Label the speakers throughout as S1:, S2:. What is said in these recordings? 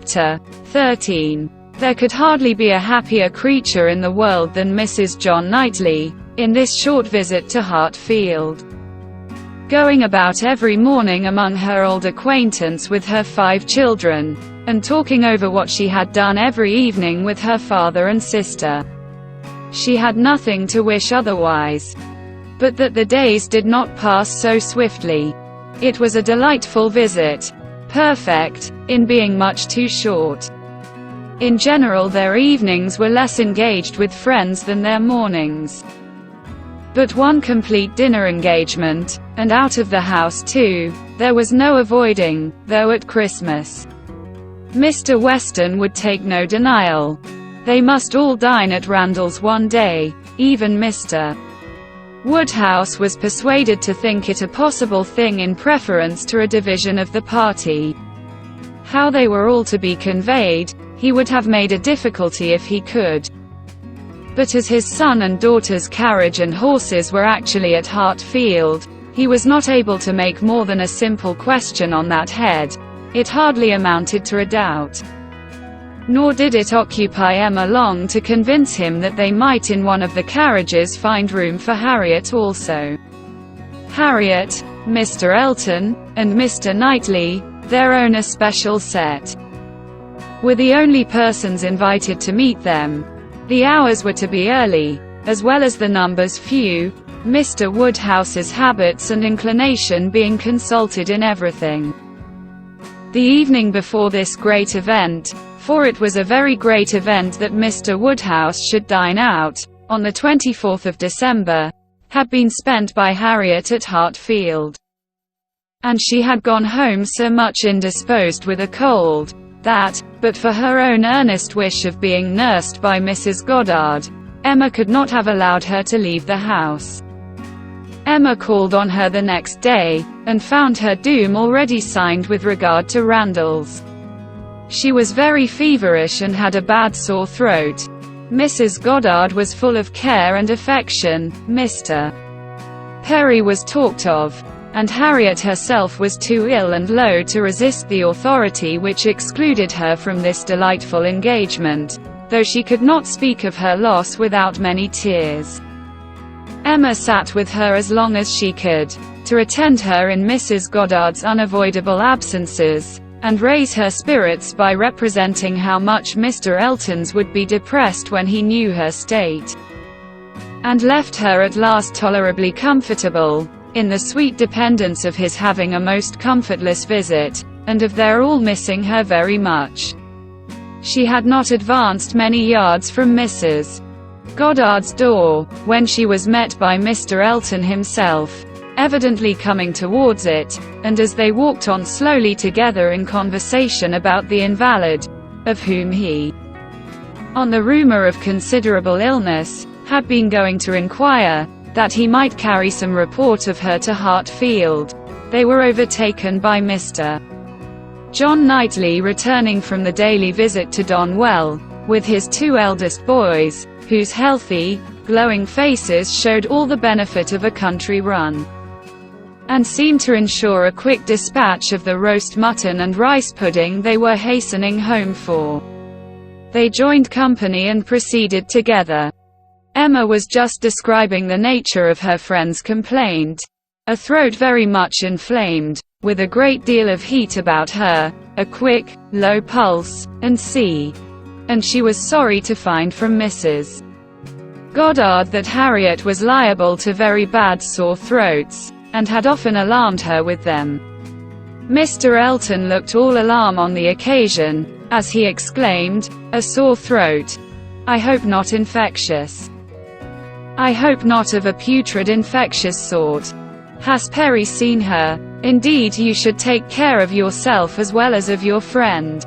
S1: Chapter 13. There could hardly be a happier creature in the world than Mrs. John Knightley, in this short visit to Hartfield. Going about every morning among her old acquaintance with her 5 children, and talking over what she had done every evening with her father and sister. She had nothing to wish otherwise. But that the days did not pass so swiftly. It was a delightful visit. Perfect, in being much too short. In general their evenings were less engaged with friends than their mornings. But one complete dinner engagement, and out of the house too, there was no avoiding, though at Christmas. Mr. Weston would take no denial. They must all dine at Randalls one day, even Mr. Woodhouse was persuaded to think it a possible thing in preference to a division of the party. How they were all to be conveyed, he would have made a difficulty if he could. But as his son and daughter's carriage and horses were actually at Hartfield, he was not able to make more than a simple question on that head. It hardly amounted to a doubt. Nor did it occupy Emma long to convince him that they might in one of the carriages find room for Harriet also. Harriet, Mr. Elton, and Mr. Knightley, their own especial set, were the only persons invited to meet them. The hours were to be early, as well as the numbers few, Mr. Woodhouse's habits and inclination being consulted in everything. The evening before this great event, for it was a very great event that Mr. Woodhouse should dine out, on the 24th of December, had been spent by Harriet at Hartfield. And she had gone home so much indisposed with a cold, that, but for her own earnest wish of being nursed by Mrs. Goddard, Emma could not have allowed her to leave the house. Emma called on her the next day, and found her doom already signed with regard to Randalls. She was very feverish and had a bad sore throat. Mrs. Goddard was full of care and affection. Mr. Perry was talked of, and Harriet herself was too ill and low to resist the authority which excluded her from this delightful engagement, though she could not speak of her loss without many tears. Emma sat with her as long as she could, to attend her in Mrs. Goddard's unavoidable absences, and raise her spirits by representing how much Mr. Elton's would be depressed when he knew her state, and left her at last tolerably comfortable, in the sweet dependence of his having a most comfortless visit, and of their all missing her very much. She had not advanced many yards from Mrs. Goddard's door, when she was met by Mr. Elton himself, evidently coming towards it, and as they walked on slowly together in conversation about the invalid, of whom he, on the rumor of considerable illness, had been going to inquire, that he might carry some report of her to Hartfield, they were overtaken by Mr. John Knightley returning from the daily visit to Donwell, with his 2 eldest boys, whose healthy, glowing faces showed all the benefit of a country run, and seemed to ensure a quick dispatch of the roast mutton and rice pudding they were hastening home for. They joined company and proceeded together. Emma was just describing the nature of her friend's complaint. A throat very much inflamed, with a great deal of heat about her, a quick, low pulse, and she was sorry to find from Mrs. Goddard that Harriet was liable to very bad sore throats, and had often alarmed her with them. Mr. Elton looked all alarm on the occasion, as he exclaimed, "A sore throat? I hope not infectious. I hope not of a putrid infectious sort. Has Perry seen her? Indeed you should take care of yourself as well as of your friend.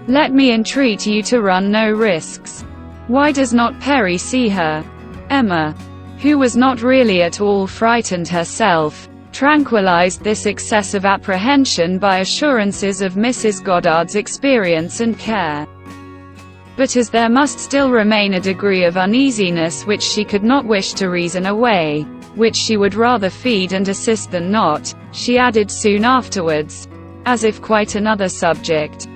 S1: Let me entreat you to run no risks. Why does not Perry see her?" Emma, who was not really at all frightened herself, tranquilized this excessive apprehension by assurances of Mrs. Goddard's experience and care. But as there must still remain a degree of uneasiness which she could not wish to reason away, which she would rather feed and assist than not, she added soon afterwards, as if quite another subject,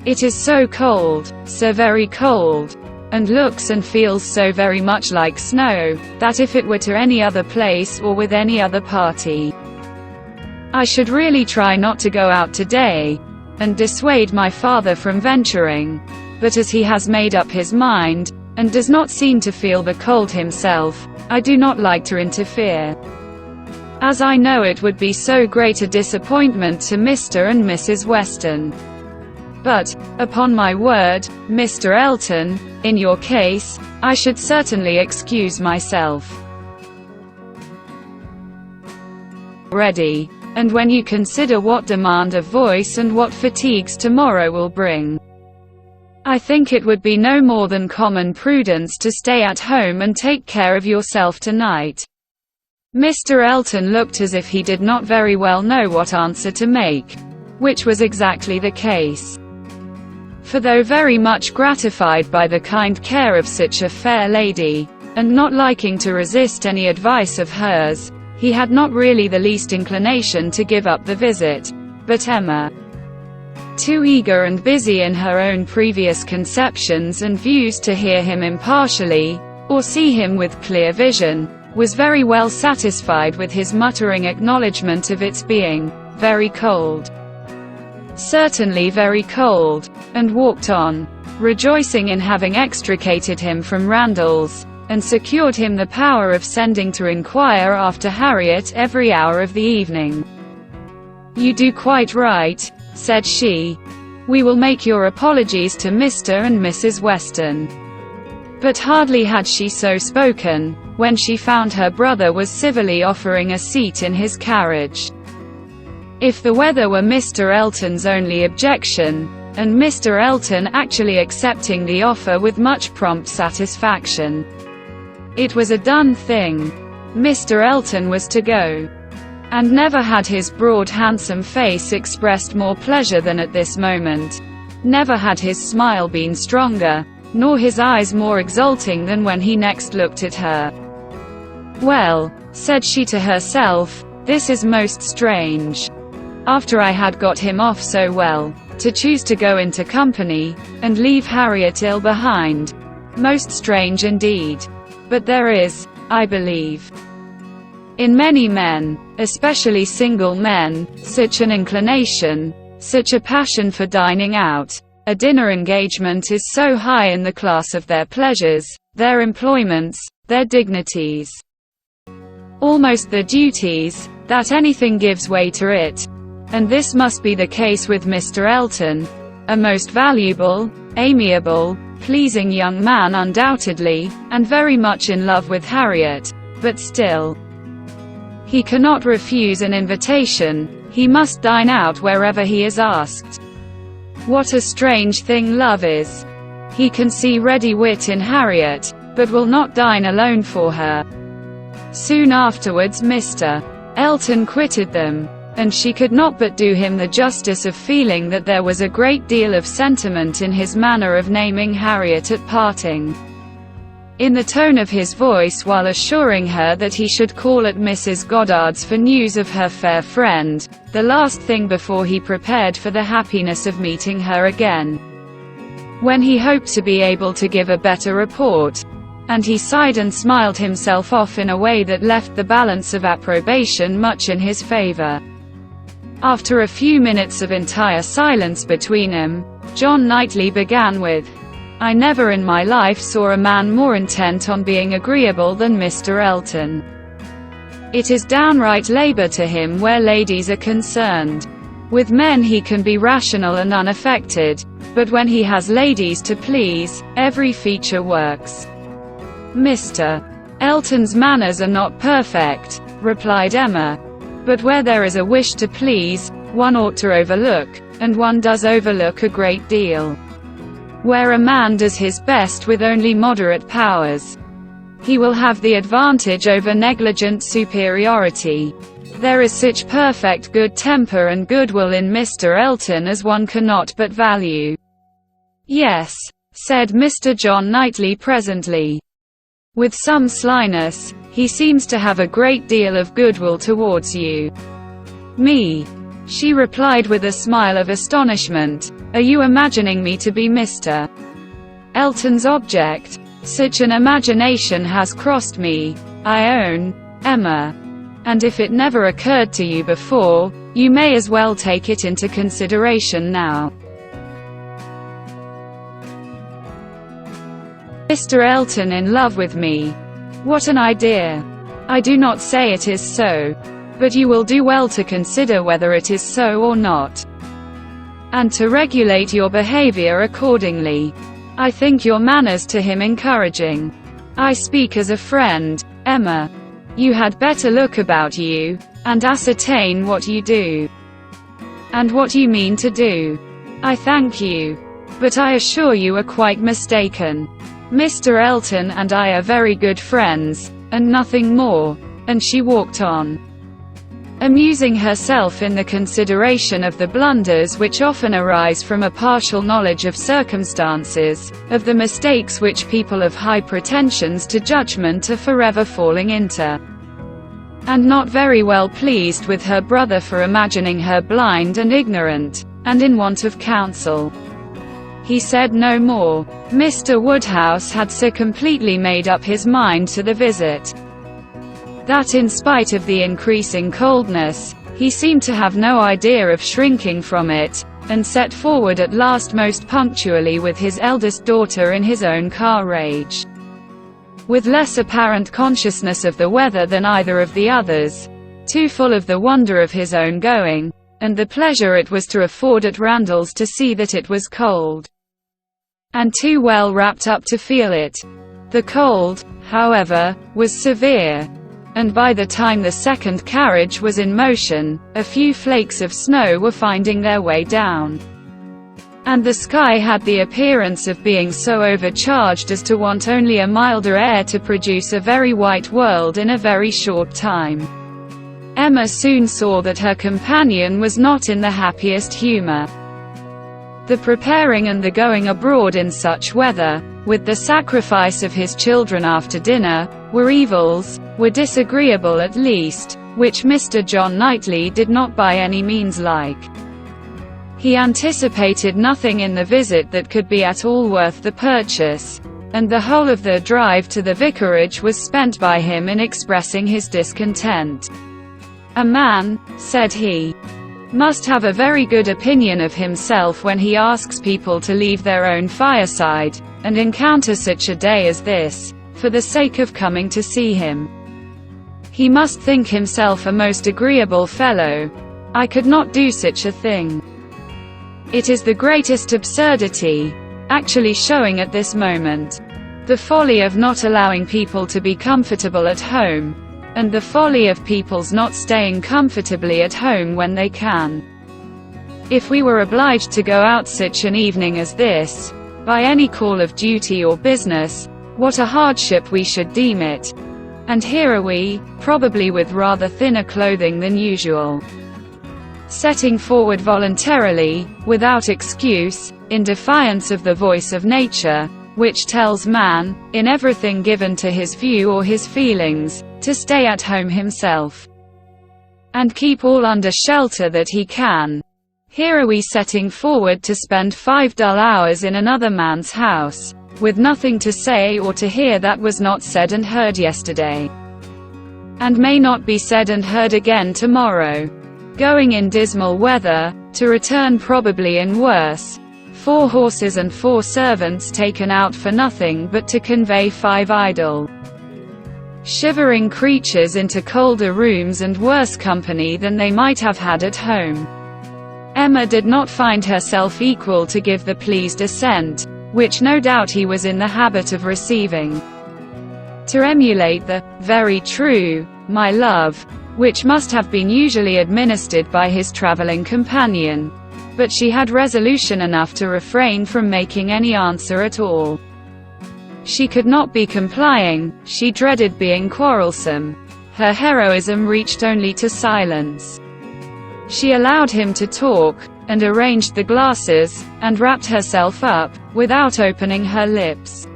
S1: It is so cold, so very cold, and looks and feels so very much like snow, that if it were to any other place or with any other party, I should really try not to go out today, and dissuade my father from venturing. But as he has made up his mind, and does not seem to feel the cold himself, I do not like to interfere, as I know it would be so great a disappointment to Mr. and Mrs. Weston. But, upon my word, Mr. Elton, in your case, I should certainly excuse myself. Ready. And when you consider what demand of voice and what fatigues tomorrow will bring, I think it would be no more than common prudence to stay at home and take care of yourself tonight. Mr. Elton looked as if he did not very well know what answer to make, which was exactly the case. For though very much gratified by the kind care of such a fair lady, and not liking to resist any advice of hers, he had not really the least inclination to give up the visit. But Emma, too eager and busy in her own previous conceptions and views to hear him impartially, or see him with clear vision, was very well satisfied with his muttering acknowledgment of its being very cold. Certainly very cold, and walked on, rejoicing in having extricated him from Randalls, and secured him the power of sending to inquire after Harriet every hour of the evening. "You do quite right," said she. "We will make your apologies to Mr. and Mrs. Weston." But hardly had she so spoken, when she found her brother was civilly offering a seat in his carriage. If the weather were Mr. Elton's only objection, and Mr. Elton actually accepting the offer with much prompt satisfaction, it was a done thing. Mr. Elton was to go. And never had his broad handsome face expressed more pleasure than at this moment. Never had his smile been stronger, nor his eyes more exulting than when he next looked at her. "Well," said she to herself, "this is most strange. After I had got him off so well, to choose to go into company, and leave Harriet ill behind. Most strange indeed. But there is, I believe, in many men, especially single men, such an inclination, such a passion for dining out. A dinner engagement is so high in the class of their pleasures, their employments, their dignities, almost their duties, that anything gives way to it. And this must be the case with Mr. Elton, a most valuable, amiable, pleasing young man undoubtedly, and very much in love with Harriet, but still, he cannot refuse an invitation, he must dine out wherever he is asked. What a strange thing love is! He can see ready wit in Harriet, but will not dine alone for her. Soon afterwards Mr. Elton quitted them, and she could not but do him the justice of feeling that there was a great deal of sentiment in his manner of naming Harriet at parting. In the tone of his voice while assuring her that he should call at Mrs. Goddard's for news of her fair friend, the last thing before he prepared for the happiness of meeting her again, when he hoped to be able to give a better report. And he sighed and smiled himself off in a way that left the balance of approbation much in his favor. After a few minutes of entire silence between them, John Knightley began with, "I never in my life saw a man more intent on being agreeable than Mr. Elton. It is downright labor to him where ladies are concerned. With men he can be rational and unaffected, but when he has ladies to please, every feature works." "Mr. Elton's manners are not perfect," replied Emma. "But where there is a wish to please, one ought to overlook, and one does overlook a great deal. Where a man does his best with only moderate powers, he will have the advantage over negligent superiority. There is such perfect good temper and goodwill in Mr. Elton as one cannot but value." "Yes," said Mr. John Knightley presently, with some slyness, "he seems to have a great deal of goodwill towards you." "Me?" She replied with a smile of astonishment, "Are you imagining me to be Mr. Elton's object? Such an imagination has crossed me, I own, Emma. And if it never occurred to you before, you may as well take it into consideration now." Mr. Elton in love with me. What an idea. I do not say it is so. But you will do well to consider whether it is so or not. And to regulate your behavior accordingly. I think your manners to him encouraging. I speak as a friend, Emma. You had better look about you, and ascertain what you do. And what you mean to do. I thank you. But I assure you are quite mistaken. Mr. Elton and I are very good friends, and nothing more. And she walked on, amusing herself in the consideration of the blunders which often arise from a partial knowledge of circumstances, of the mistakes which people of high pretensions to judgment are forever falling into, and not very well pleased with her brother for imagining her blind and ignorant, and in want of counsel. He said no more. Mr. Woodhouse had so completely made up his mind to the visit, that in spite of the increasing coldness, he seemed to have no idea of shrinking from it, and set forward at last most punctually with his eldest daughter in his own carriage, with less apparent consciousness of the weather than either of the others, too full of the wonder of his own going, and the pleasure it was to afford at Randalls to see that it was cold, and too well wrapped up to feel it. The cold, however, was severe, and by the time the second carriage was in motion, a few flakes of snow were finding their way down, and the sky had the appearance of being so overcharged as to want only a milder air to produce a very white world in a very short time. Emma soon saw that her companion was not in the happiest humor. The preparing and the going abroad in such weather, with the sacrifice of his children after dinner, were evils, were disagreeable at least, which Mr. John Knightley did not by any means like. He anticipated nothing in the visit that could be at all worth the purchase, and the whole of the drive to the vicarage was spent by him in expressing his discontent. "A man," said he, "must have a very good opinion of himself when he asks people to leave their own fireside, and encounter such a day as this, for the sake of coming to see him. He must think himself a most agreeable fellow. I could not do such a thing. It is the greatest absurdity, actually showing at this moment, the folly of not allowing people to be comfortable at home, and the folly of people's not staying comfortably at home when they can. If we were obliged to go out such an evening as this, by any call of duty or business, what a hardship we should deem it. And here are we, probably with rather thinner clothing than usual, setting forward voluntarily, without excuse, in defiance of the voice of nature, which tells man, in everything given to his view or his feelings, to stay at home himself, and keep all under shelter that he can. Here are we setting forward to spend 5 dull hours in another man's house, with nothing to say or to hear that was not said and heard yesterday, and may not be said and heard again tomorrow. Going in dismal weather, to return probably in worse. 4 horses and 4 servants taken out for nothing but to convey 5 idle, shivering creatures into colder rooms and worse company than they might have had at home. Emma did not find herself equal to give the pleased assent, which no doubt he was in the habit of receiving, to emulate the "very true, my love," which must have been usually administered by his traveling companion. But she had resolution enough to refrain from making any answer at all. She could not be complying, she dreaded being quarrelsome. Her heroism reached only to silence. She allowed him to talk, and arranged the glasses, and wrapped herself up, without opening her lips.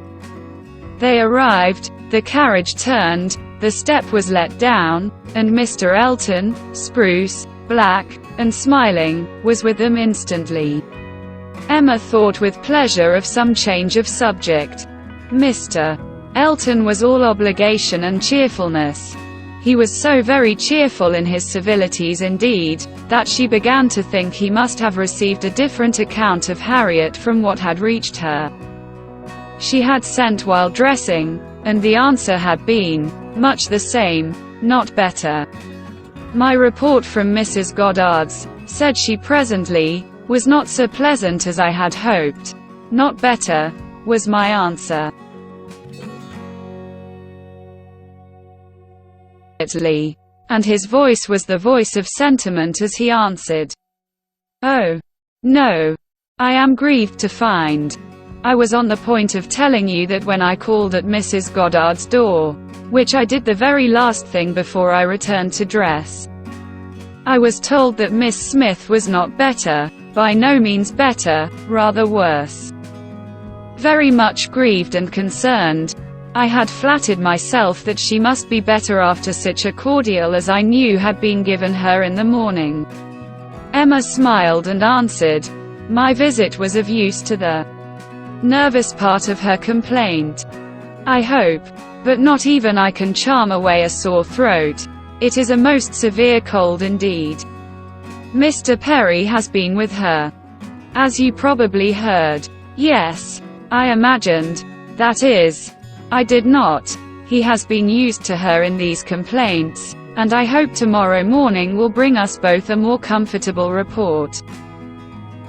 S1: They arrived, the carriage turned, the step was let down, and Mr. Elton, spruce, black, and smiling, was with them instantly. Emma thought with pleasure of some change of subject. Mr. Elton was all obligation and cheerfulness. He was so very cheerful in his civilities indeed, that she began to think he must have received a different account of Harriet from what had reached her. She had sent while dressing, and the answer had been, much the same, not better. "My report from Mrs. Goddard's," said she presently, "was not so pleasant as I had hoped." "Not better," was my answer. And his voice was the voice of sentiment as he answered, "Oh, no. I am grieved to find. I was on the point of telling you that when I called at Mrs. Goddard's door, which I did the very last thing before I returned to dress, I was told that Miss Smith was not better, by no means better, rather worse. Very much grieved and concerned, I had flattered myself that she must be better after such a cordial as I knew had been given her in the morning." Emma smiled and answered, "My visit was of use to the nervous part of her complaint. I hope, but not even I can charm away a sore throat. It is a most severe cold indeed. Mr. Perry has been with her, as you probably heard." "Yes, I imagined. That is, I did not. He has been used to her in these complaints, and I hope tomorrow morning will bring us both a more comfortable report.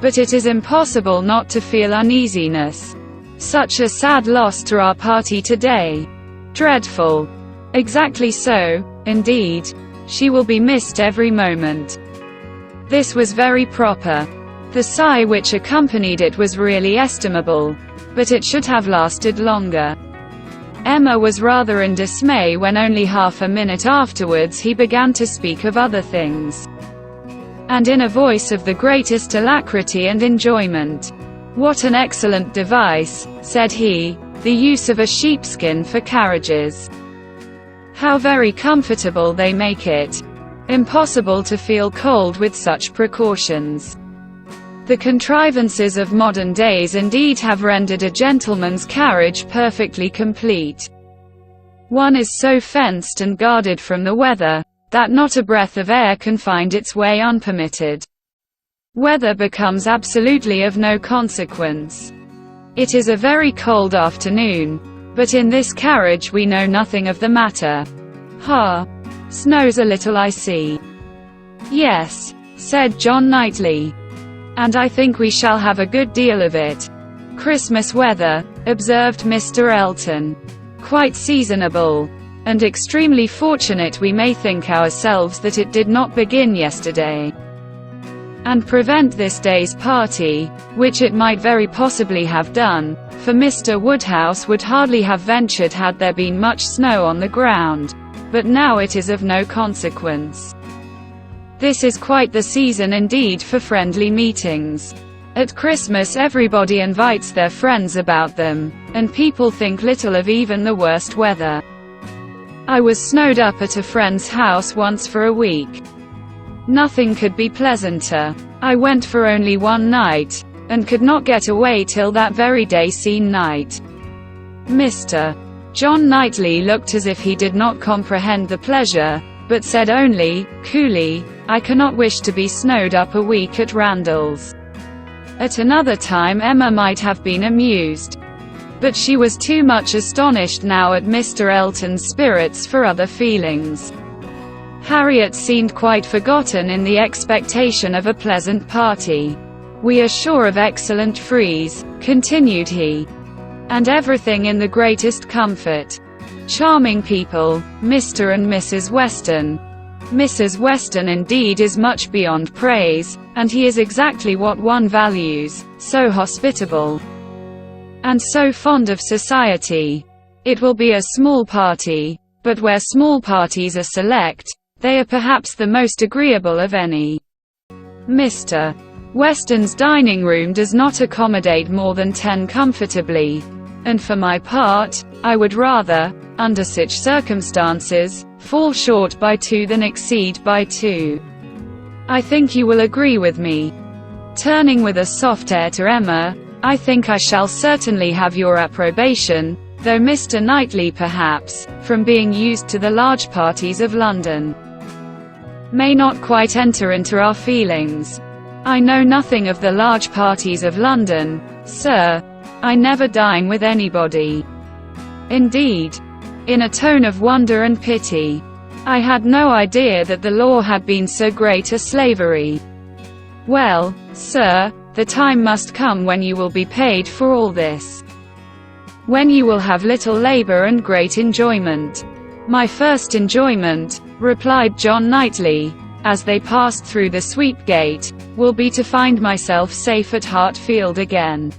S1: But it is impossible not to feel uneasiness. Such a sad loss to our party today. Dreadful." "Exactly so, indeed. She will be missed every moment." This was very proper. The sigh which accompanied it was really estimable, but it should have lasted longer. Emma was rather in dismay when only half a minute afterwards he began to speak of other things, and in a voice of the greatest alacrity and enjoyment. "What an excellent device," said he, "the use of a sheepskin for carriages. How very comfortable they make it. Impossible to feel cold with such precautions. The contrivances of modern days indeed have rendered a gentleman's carriage perfectly complete. One is so fenced and guarded from the weather, that not a breath of air can find its way unpermitted. Weather becomes absolutely of no consequence. It is a very cold afternoon, but in this carriage we know nothing of the matter. Ha! Snows a little, I see." "Yes," said John Knightley. "And I think we shall have a good deal of it." "Christmas weather," observed Mr. Elton. "Quite seasonable. And extremely fortunate we may think ourselves that it did not begin yesterday, and prevent this day's party, which it might very possibly have done, for Mr. Woodhouse would hardly have ventured had there been much snow on the ground, but now it is of no consequence. This is quite the season indeed for friendly meetings. At Christmas everybody invites their friends about them, and people think little of even the worst weather. I was snowed up at a friend's house once for a week. Nothing could be pleasanter. I went for only one night, and could not get away till that very day scene night." Mr. John Knightley looked as if he did not comprehend the pleasure, but said only, coolly, "I cannot wish to be snowed up a week at Randalls." At another time Emma might have been amused, but she was too much astonished now at Mr. Elton's spirits for other feelings. Harriet seemed quite forgotten in the expectation of a pleasant party. "We are sure of excellent frieze," continued he, "and everything in the greatest comfort. Charming people, Mr. and Mrs. Weston. Mrs. Weston indeed is much beyond praise, and he is exactly what one values, so hospitable, and so fond of society. It will be a small party, but where small parties are select, they are perhaps the most agreeable of any. Mr. Weston's dining room does not accommodate more than 10 comfortably, and for my part, I would rather, under such circumstances, fall short by 2 than exceed by 2. I think you will agree with me. Turning with a soft air to Emma, I think I shall certainly have your approbation, though Mr. Knightley perhaps, from being used to the large parties of London, may not quite enter into our feelings. I know nothing of the large parties of London, sir. I never dine with anybody. Indeed. In a tone of wonder and pity. I had no idea that the law had been so great a slavery. Well, sir, the time must come when you will be paid for all this. When you will have little labor and great enjoyment. My first enjoyment, replied John Knightley, as they passed through the sweep gate, will be to find myself safe at Hartfield again.